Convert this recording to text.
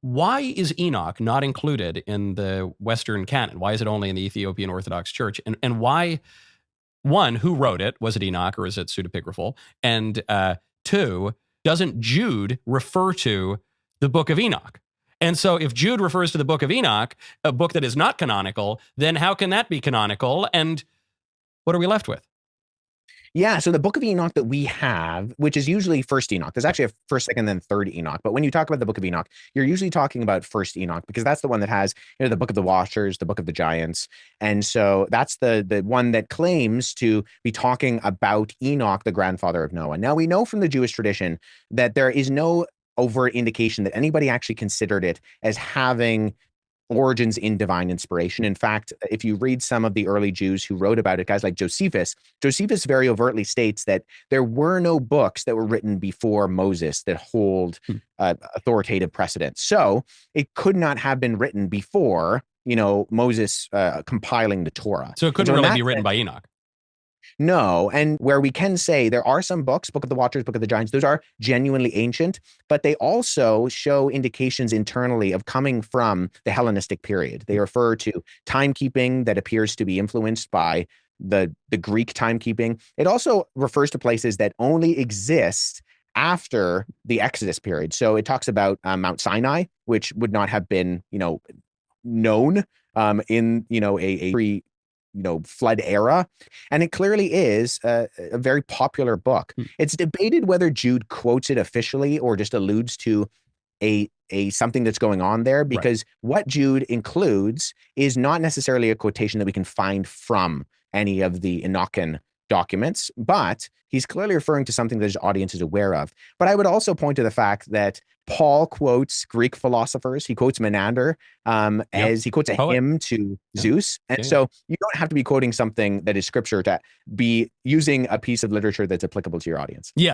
Why is Enoch not included in the Western canon? Why is it only in the Ethiopian Orthodox Church? And why, one, who wrote it? Was it Enoch or is it pseudepigraphal? And two, doesn't Jude refer to the book of Enoch? And so if Jude refers to the book of Enoch, a book that is not canonical, then how can that be canonical? And what are we left with? Yeah, so the book of Enoch that we have, which is usually first Enoch, there's actually a first, second, then third Enoch. But when you talk about the book of Enoch, you're usually talking about first Enoch because that's the one that has, the book of the Watchers, the book of the Giants. And so that's the one that claims to be talking about Enoch, the grandfather of Noah. Now we know from the Jewish tradition that there is no overt indication that anybody actually considered it as having origins in divine inspiration. In fact, if you read some of the early Jews who wrote about it, guys like Josephus very overtly states that there were no books that were written before Moses that hold authoritative precedence. So it could not have been written before, Moses compiling the Torah. So it couldn't really be written by Enoch. No. And where we can say there are some books, Book of the Watchers, Book of the Giants, those are genuinely ancient, but they also show indications internally of coming from the Hellenistic period. They refer to timekeeping that appears to be influenced by the Greek timekeeping. It also refers to places that only exist after the Exodus period. So it talks about Mount Sinai, which would not have been, known in, a pre flood era. And it clearly is a very popular book. It's debated whether Jude quotes it officially or just alludes to a something that's going on there, because what Jude includes is not necessarily a quotation that we can find from any of the Enochian documents, but he's clearly referring to something that his audience is aware of. But I would also point to the fact that Paul quotes Greek philosophers. He quotes Menander as he quotes a hymn to Zeus. And so you don't have to be quoting something that is scripture to be using a piece of literature that's applicable to your audience. Yeah.